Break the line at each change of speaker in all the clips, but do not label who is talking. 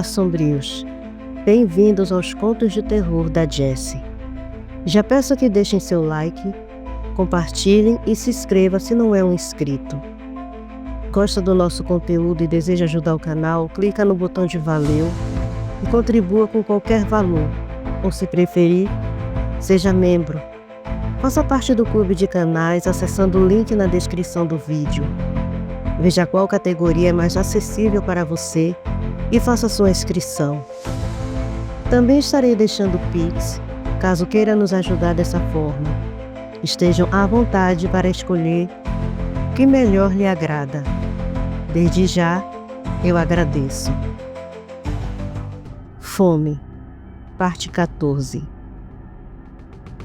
Olá, sombrios! Bem-vindos aos Contos de Terror da Jessie. Já peço que deixem seu like, compartilhem e se inscreva se não é um inscrito. Gosta do nosso conteúdo e deseja ajudar o canal? Clica no botão de valeu e contribua com qualquer valor, ou se preferir, seja membro. Faça parte do clube de canais acessando o link na descrição do vídeo. Veja qual categoria é mais acessível para você e faça sua inscrição. Também estarei deixando Pix, caso queira nos ajudar dessa forma. Estejam à vontade para escolher o que melhor lhe agrada. Desde já, eu agradeço. Fome, parte 14.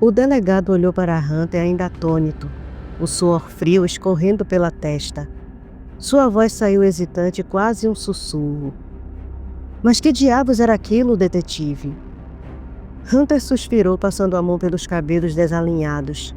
O delegado olhou para Hunter ainda atônito, o suor frio escorrendo pela testa. Sua voz saiu hesitante, quase um sussurro. Mas que diabos era aquilo, detetive? Hunter suspirou, passando a mão pelos cabelos desalinhados.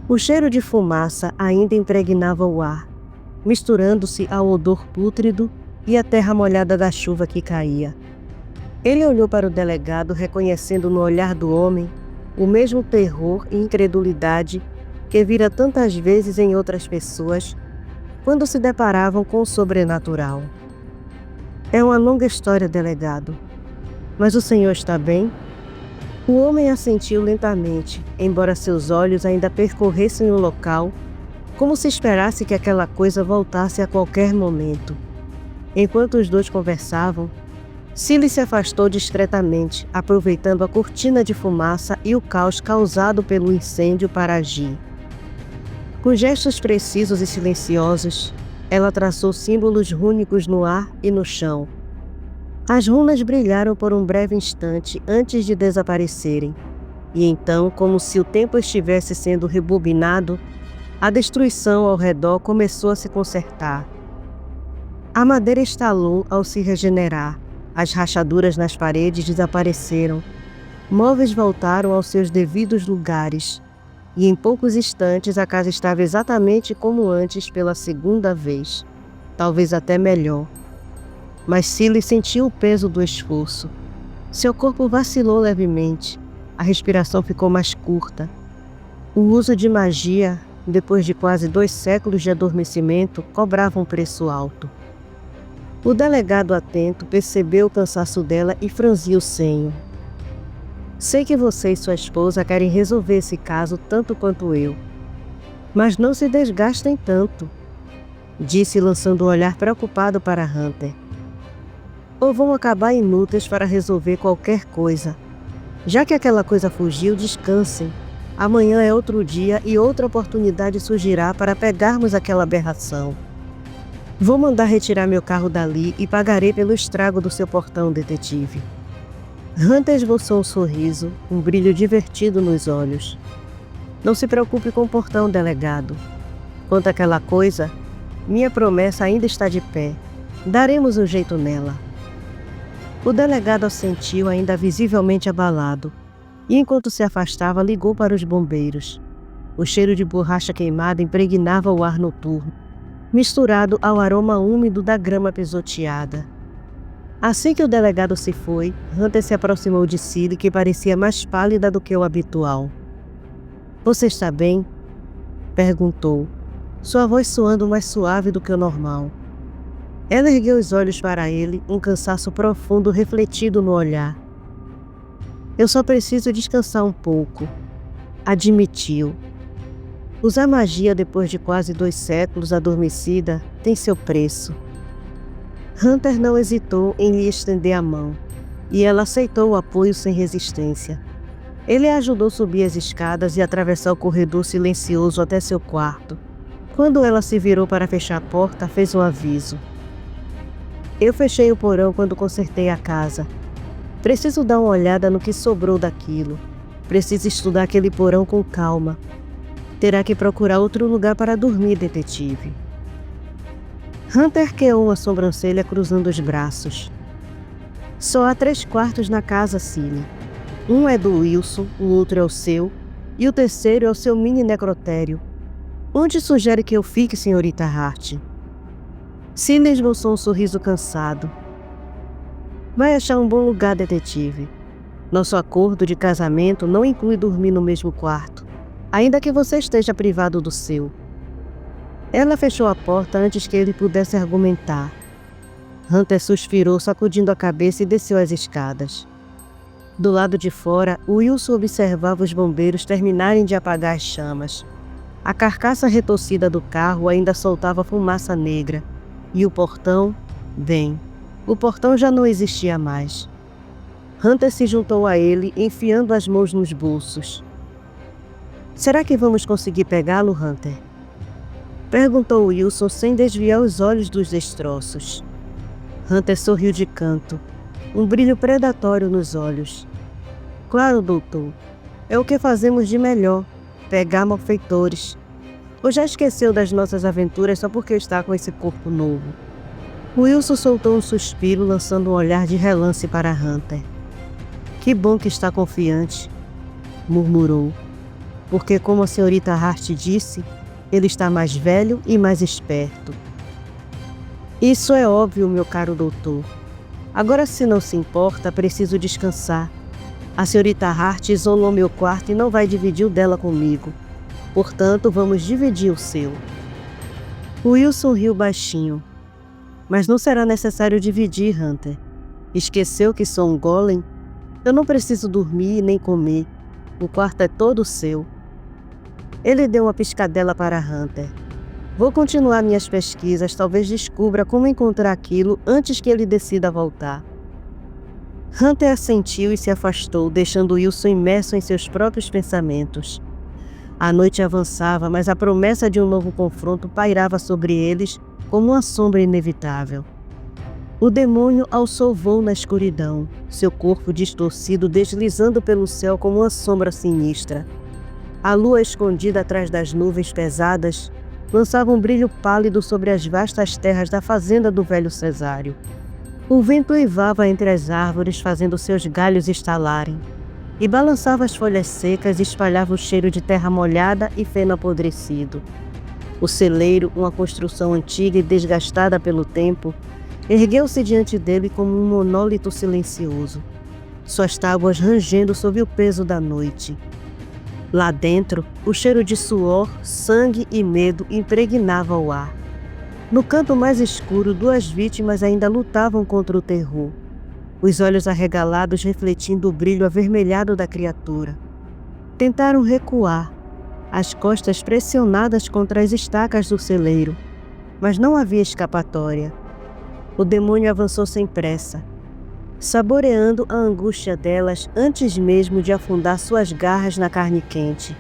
O cheiro de fumaça ainda impregnava o ar, misturando-se ao odor pútrido e à terra molhada da chuva que caía. Ele olhou para o delegado, reconhecendo no olhar do homem o mesmo terror e incredulidade que vira tantas vezes em outras pessoas quando se deparavam com o sobrenatural. É uma longa história, delegado. Mas o senhor está bem? O homem assentiu lentamente, embora seus olhos ainda percorressem o local, como se esperasse que aquela coisa voltasse a qualquer momento. Enquanto os dois conversavam, Cilly se afastou discretamente, aproveitando a cortina de fumaça e o caos causado pelo incêndio para agir. Com gestos precisos e silenciosos, ela traçou símbolos rúnicos no ar e no chão. As runas brilharam por um breve instante antes de desaparecerem, e então, como se o tempo estivesse sendo rebobinado, a destruição ao redor começou a se consertar. A madeira estalou ao se regenerar, as rachaduras nas paredes desapareceram, móveis voltaram aos seus devidos lugares, e em poucos instantes a casa estava exatamente como antes pela segunda vez, talvez até melhor. Mas Cilly sentiu o peso do esforço. Seu corpo vacilou levemente, a respiração ficou mais curta. O uso de magia, depois de quase 2 séculos de adormecimento, cobrava um preço alto. O delegado atento percebeu o cansaço dela e franziu o senho. Sei que você e sua esposa querem resolver esse caso tanto quanto eu. Mas não se desgastem tanto, disse lançando um olhar preocupado para Hunter. Ou vão acabar inúteis para resolver qualquer coisa. Já que aquela coisa fugiu, descansem. Amanhã é outro dia e outra oportunidade surgirá para pegarmos aquela aberração. Vou mandar retirar meu carro dali e pagarei pelo estrago do seu portão, detetive. Hunter esboçou um sorriso, um brilho divertido nos olhos. Não se preocupe com o portão, delegado. Quanto àquela coisa, minha promessa ainda está de pé. Daremos um jeito nela. O delegado assentiu, ainda visivelmente abalado, e enquanto se afastava, ligou para os bombeiros. O cheiro de borracha queimada impregnava o ar noturno, misturado ao aroma úmido da grama pisoteada. Assim que o delegado se foi, Hunter se aproximou de Cilly, que parecia mais pálida do que o habitual. Você está bem? Perguntou, sua voz soando mais suave do que o normal. Ela ergueu os olhos para ele, um cansaço profundo refletido no olhar. Eu só preciso descansar um pouco, admitiu. Usar magia depois de quase 2 séculos adormecida tem seu preço. Hunter não hesitou em lhe estender a mão, e ela aceitou o apoio sem resistência. Ele a ajudou a subir as escadas e atravessar o corredor silencioso até seu quarto. Quando ela se virou para fechar a porta, fez um aviso. Eu fechei o porão quando consertei a casa. Preciso dar uma olhada no que sobrou daquilo. Preciso estudar aquele porão com calma. Terá que procurar outro lugar para dormir, detetive. Hunter arqueou uma sobrancelha cruzando os braços. Só há 3 quartos na casa, Cilly. Um é do Wilson, o outro é o seu, e o terceiro é o seu mini necrotério. Onde sugere que eu fique, senhorita Hart? Cilly esboçou um sorriso cansado. Vai achar um bom lugar, detetive. Nosso acordo de casamento não inclui dormir no mesmo quarto, ainda que você esteja privado do seu. Ela fechou a porta antes que ele pudesse argumentar. Hunter suspirou, sacudindo a cabeça, e desceu as escadas. Do lado de fora, Wilson observava os bombeiros terminarem de apagar as chamas. A carcaça retorcida do carro ainda soltava fumaça negra, e o portão, bem, o portão já não existia mais. Hunter se juntou a ele, enfiando as mãos nos bolsos. Será que vamos conseguir pegá-lo, Hunter? Perguntou Wilson sem desviar os olhos dos destroços. Hunter sorriu de canto, um brilho predatório nos olhos. Claro, doutor. É o que fazemos de melhor, pegar malfeitores. Ou já esqueceu das nossas aventuras só porque está com esse corpo novo? Wilson soltou um suspiro, lançando um olhar de relance para Hunter. Que bom que está confiante, murmurou. Porque, como a senhorita Hart disse, ele está mais velho e mais esperto. Isso é óbvio, meu caro doutor. Agora, se não se importa, preciso descansar. A senhorita Hart isolou meu quarto e não vai dividir o dela comigo. Portanto, vamos dividir o seu. Wilson riu baixinho. Mas não será necessário dividir, Hunter. Esqueceu que sou um golem? Eu não preciso dormir nem comer. O quarto é todo seu. Ele deu uma piscadela para Hunter. Vou continuar minhas pesquisas, talvez descubra como encontrar aquilo antes que ele decida voltar. Hunter assentiu e se afastou, deixando Wilson imerso em seus próprios pensamentos. A noite avançava, mas a promessa de um novo confronto pairava sobre eles como uma sombra inevitável. O demônio alçou voo na escuridão, seu corpo distorcido deslizando pelo céu como uma sombra sinistra. A lua, escondida atrás das nuvens pesadas, lançava um brilho pálido sobre as vastas terras da fazenda do velho Cesário. O vento uivava entre as árvores, fazendo seus galhos estalarem, e balançava as folhas secas e espalhava o cheiro de terra molhada e feno apodrecido. O celeiro, uma construção antiga e desgastada pelo tempo, ergueu-se diante dele como um monólito silencioso, suas tábuas rangendo sob o peso da noite. Lá dentro, o cheiro de suor, sangue e medo impregnava o ar. No canto mais escuro, duas vítimas ainda lutavam contra o terror, os olhos arregalados refletindo o brilho avermelhado da criatura. Tentaram recuar, as costas pressionadas contra as estacas do celeiro, mas não havia escapatória. O demônio avançou sem pressa, saboreando a angústia delas antes mesmo de afundar suas garras na carne quente.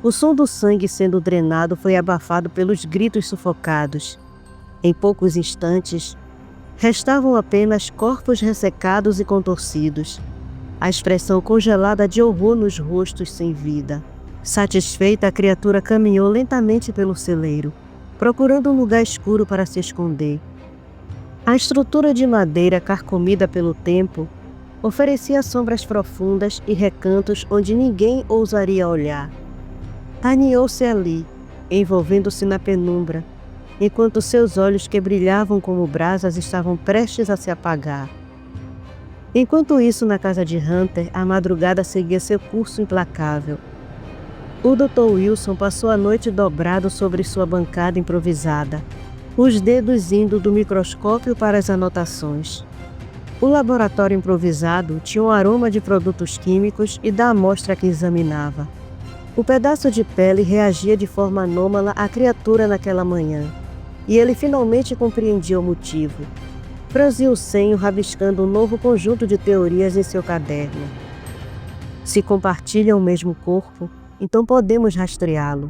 O som do sangue sendo drenado foi abafado pelos gritos sufocados. Em poucos instantes, restavam apenas corpos ressecados e contorcidos, a expressão congelada de horror nos rostos sem vida. Satisfeita, a criatura caminhou lentamente pelo celeiro, procurando um lugar escuro para se esconder. A estrutura de madeira carcomida pelo tempo oferecia sombras profundas e recantos onde ninguém ousaria olhar. Aninhou-se ali, envolvendo-se na penumbra, enquanto seus olhos que brilhavam como brasas estavam prestes a se apagar. Enquanto isso, na casa de Hunter, a madrugada seguia seu curso implacável. O Dr. Wilson passou a noite dobrado sobre sua bancada improvisada, os dedos indo do microscópio para as anotações. O laboratório improvisado tinha um aroma de produtos químicos e da amostra que examinava. O pedaço de pele reagia de forma anômala à criatura naquela manhã, e ele finalmente compreendia o motivo. Franziu o senho, rabiscando um novo conjunto de teorias em seu caderno. Se compartilham o mesmo corpo, então podemos rastreá-lo.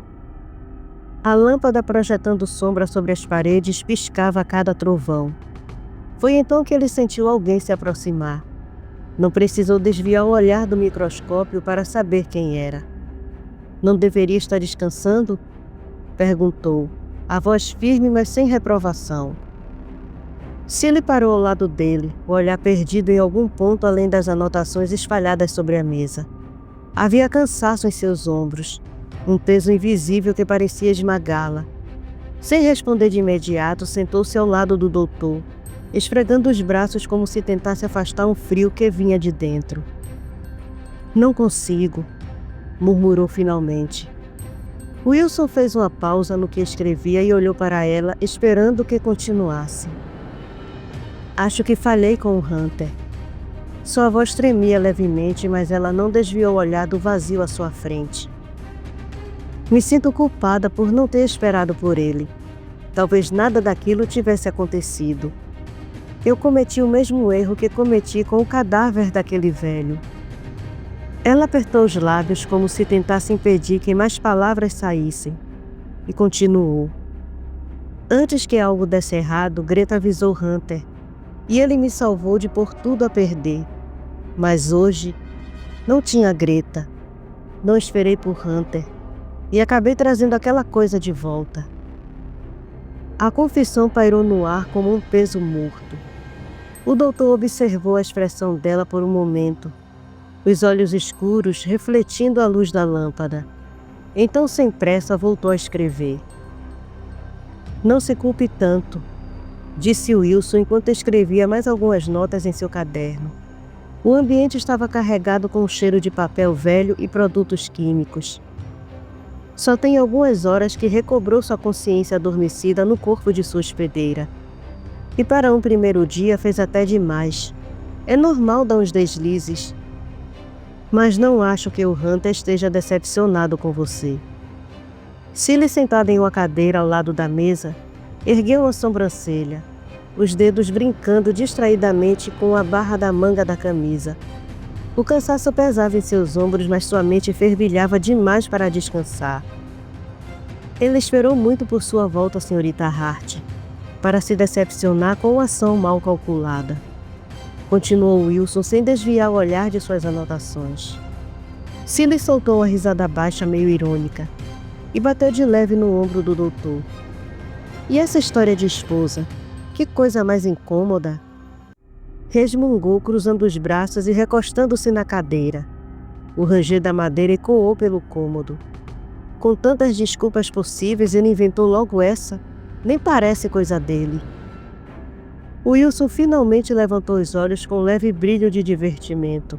A lâmpada projetando sombra sobre as paredes piscava a cada trovão. Foi então que ele sentiu alguém se aproximar. Não precisou desviar o olhar do microscópio para saber quem era. Não deveria estar descansando? Perguntou, a voz firme, mas sem reprovação. Cilly parou ao lado dele, o olhar perdido em algum ponto além das anotações espalhadas sobre a mesa. Havia cansaço em seus ombros, um peso invisível que parecia esmagá-la. Sem responder de imediato, sentou-se ao lado do doutor, esfregando os braços como se tentasse afastar um frio que vinha de dentro. Não consigo, murmurou finalmente. Wilson fez uma pausa no que escrevia e olhou para ela, esperando que continuasse. Acho que falhei com o Hunter. Sua voz tremia levemente, mas ela não desviou o olhar do vazio à sua frente. Me sinto culpada por não ter esperado por ele. Talvez nada daquilo tivesse acontecido. Eu cometi o mesmo erro que cometi com o cadáver daquele velho. Ela apertou os lábios como se tentasse impedir que mais palavras saíssem, e continuou. Antes que algo desse errado, Greta avisou Hunter, e ele me salvou de pôr tudo a perder. Mas hoje, não tinha Greta. Não esperei por Hunter, e acabei trazendo aquela coisa de volta. A confissão pairou no ar como um peso morto. O doutor observou a expressão dela por um momento, os olhos escuros refletindo a luz da lâmpada. Então, sem pressa, voltou a escrever. Não se culpe tanto, disse Wilson enquanto escrevia mais algumas notas em seu caderno. O ambiente estava carregado com o cheiro de papel velho e produtos químicos. Só tem algumas horas que recobrou sua consciência adormecida no corpo de sua hospedeira. E para um primeiro dia fez até demais. É normal dar uns deslizes. Mas não acho que o Hunter esteja decepcionado com você. Cilly, sentada em uma cadeira ao lado da mesa, ergueu uma sobrancelha, os dedos brincando distraidamente com a barra da manga da camisa. O cansaço pesava em seus ombros, mas sua mente fervilhava demais para descansar. Ele esperou muito por sua volta, senhorita Hart, para se decepcionar com uma ação mal calculada. Continuou Wilson sem desviar o olhar de suas anotações. Cilly soltou uma risada baixa meio irônica e bateu de leve no ombro do doutor. E essa história de esposa? Que coisa mais incômoda! Resmungou, cruzando os braços e recostando-se na cadeira. O ranger da madeira ecoou pelo cômodo. Com tantas desculpas possíveis, ele inventou logo essa. Nem parece coisa dele. Wilson finalmente levantou os olhos com um leve brilho de divertimento.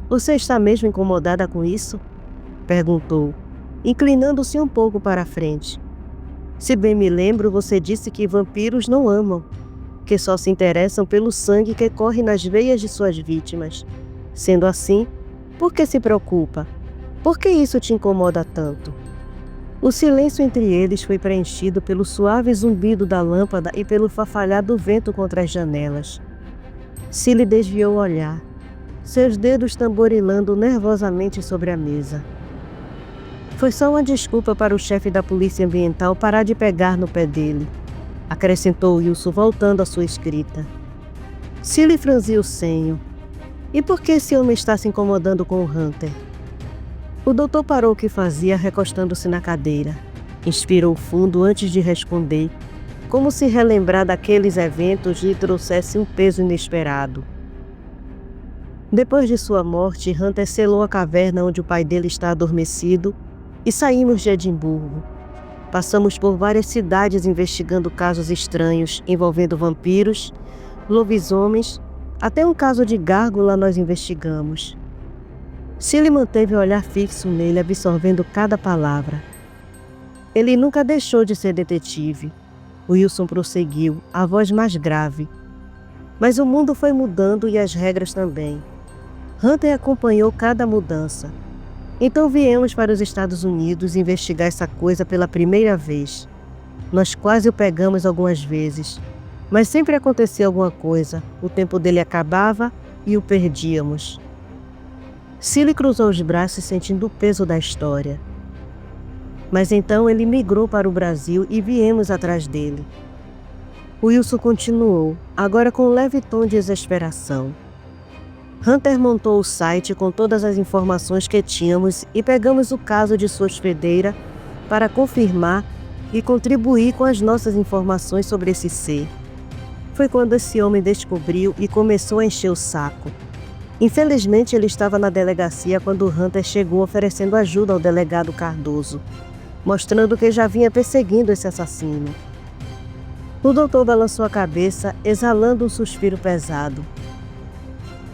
Você está mesmo incomodada com isso? Perguntou, inclinando-se um pouco para a frente. Se bem me lembro, você disse que vampiros não amam, que só se interessam pelo sangue que corre nas veias de suas vítimas. Sendo assim, por que se preocupa? Por que isso te incomoda tanto? O silêncio entre eles foi preenchido pelo suave zumbido da lâmpada e pelo farfalhar do vento contra as janelas. Cilly desviou o olhar, seus dedos tamborilando nervosamente sobre a mesa. Foi só uma desculpa para o chefe da polícia ambiental parar de pegar no pé dele, acrescentou Wilson, voltando à sua escrita. Cilly franziu o senho. E por que esse homem está se incomodando com o Hunter? O doutor parou o que fazia, recostando-se na cadeira. Inspirou fundo antes de responder, como se relembrar daqueles eventos lhe trouxesse um peso inesperado. Depois de sua morte, Hunter selou a caverna onde o pai dele está adormecido e saímos de Edimburgo. Passamos por várias cidades investigando casos estranhos envolvendo vampiros, lobisomens, até um caso de gárgula nós investigamos. Cilly manteve o olhar fixo nele, absorvendo cada palavra. Ele nunca deixou de ser detetive. Wilson prosseguiu, a voz mais grave. Mas o mundo foi mudando e as regras também. Hunter acompanhou cada mudança. Então viemos para os Estados Unidos investigar essa coisa pela primeira vez. Nós quase o pegamos algumas vezes, mas sempre acontecia alguma coisa. O tempo dele acabava e o perdíamos. Cilly cruzou os braços sentindo o peso da história. Mas então ele migrou para o Brasil e viemos atrás dele. Wilson continuou, agora com um leve tom de exasperação. Hunter montou o site com todas as informações que tínhamos e pegamos o caso de sua hospedeira para confirmar e contribuir com as nossas informações sobre esse ser. Foi quando esse homem descobriu e começou a encher o saco. Infelizmente, ele estava na delegacia quando Hunter chegou oferecendo ajuda ao delegado Cardoso, mostrando que já vinha perseguindo esse assassino. O doutor balançou a cabeça, exalando um suspiro pesado.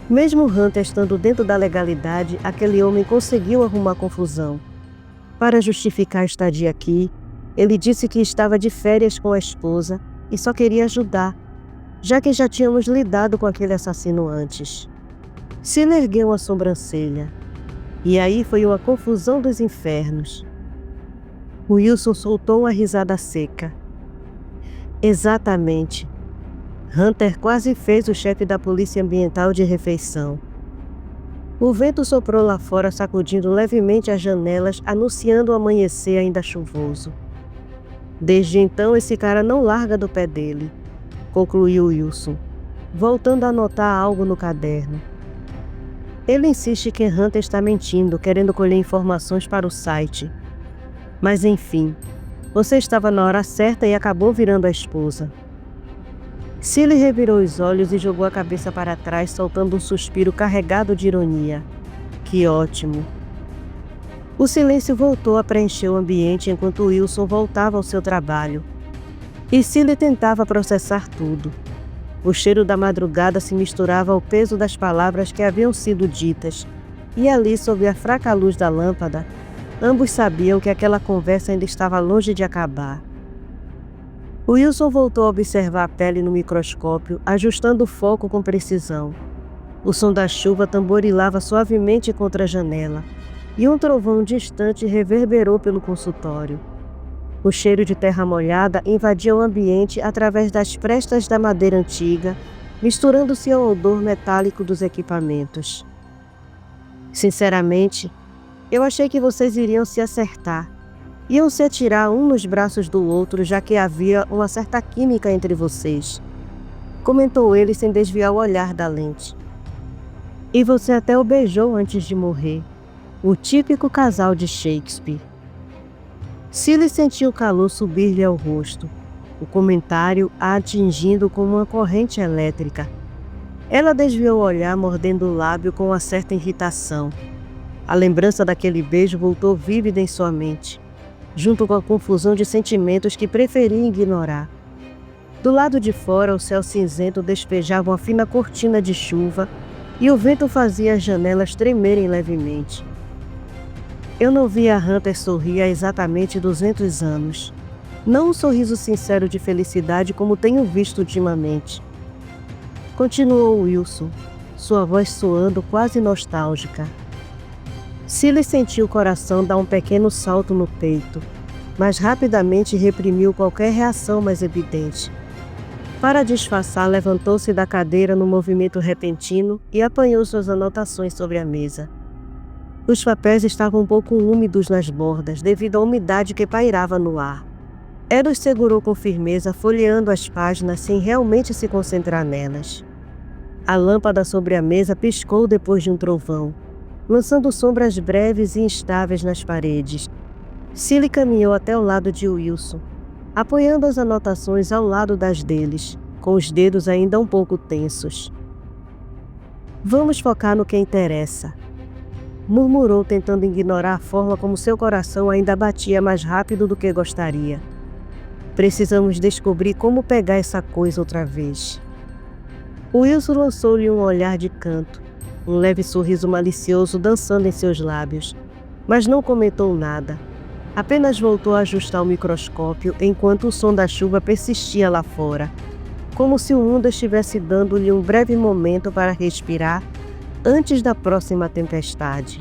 Mesmo Hunter estando dentro da legalidade, aquele homem conseguiu arrumar confusão. Para justificar a estadia aqui, ele disse que estava de férias com a esposa e só queria ajudar, já que já tínhamos lidado com aquele assassino antes. Cilla ergueu a sobrancelha. E aí foi uma confusão dos infernos. Wilson soltou uma risada seca. Exatamente. Hunter quase fez o chefe da polícia ambiental de refeição. O vento soprou lá fora, sacudindo levemente as janelas, anunciando o amanhecer ainda chuvoso. Desde então esse cara não larga do pé dele, concluiu Wilson, voltando a anotar algo no caderno. Ele insiste que Hunter está mentindo, querendo colher informações para o site. Mas enfim, você estava na hora certa e acabou virando a esposa. Cilla revirou os olhos e jogou a cabeça para trás, soltando um suspiro carregado de ironia. Que ótimo! O silêncio voltou a preencher o ambiente enquanto Wilson voltava ao seu trabalho. E Cilla tentava processar tudo. O cheiro da madrugada se misturava ao peso das palavras que haviam sido ditas, e ali, sob a fraca luz da lâmpada, ambos sabiam que aquela conversa ainda estava longe de acabar. Wilson voltou a observar a pele no microscópio, ajustando o foco com precisão. O som da chuva tamborilava suavemente contra a janela, e um trovão distante reverberou pelo consultório. O cheiro de terra molhada invadia o ambiente através das frestas da madeira antiga, misturando-se ao odor metálico dos equipamentos. Sinceramente, eu achei que vocês iriam se acertar. Iam se atirar um nos braços do outro, já que havia uma certa química entre vocês, comentou ele sem desviar o olhar da lente. E você até o beijou antes de morrer. O típico casal de Shakespeare. Cilla sentiu o calor subir-lhe ao rosto, o comentário a atingindo como uma corrente elétrica. Ela desviou o olhar, mordendo o lábio com uma certa irritação. A lembrança daquele beijo voltou vívida em sua mente, junto com a confusão de sentimentos que preferia ignorar. Do lado de fora, o céu cinzento despejava uma fina cortina de chuva e o vento fazia as janelas tremerem levemente. Eu não via Hunter sorrir há exatamente 200 anos. Não um sorriso sincero de felicidade como tenho visto ultimamente. Continuou Wilson, sua voz soando quase nostálgica. Cilla sentiu o coração dar um pequeno salto no peito, mas rapidamente reprimiu qualquer reação mais evidente. Para disfarçar, levantou-se da cadeira num movimento repentino e apanhou suas anotações sobre a mesa. Os papéis estavam um pouco úmidos nas bordas, devido à umidade que pairava no ar. Ela os segurou com firmeza, folheando as páginas sem realmente se concentrar nelas. A lâmpada sobre a mesa piscou depois de um trovão, lançando sombras breves e instáveis nas paredes. Cilla caminhou até o lado de Wilson, apoiando as anotações ao lado das deles, com os dedos ainda um pouco tensos. Vamos focar no que interessa, murmurou, tentando ignorar a forma como seu coração ainda batia mais rápido do que gostaria. Precisamos descobrir como pegar essa coisa outra vez. Wilson lançou-lhe um olhar de canto, um leve sorriso malicioso dançando em seus lábios, mas não comentou nada. Apenas voltou a ajustar o microscópio enquanto o som da chuva persistia lá fora, como se o mundo estivesse dando-lhe um breve momento para respirar antes da próxima tempestade.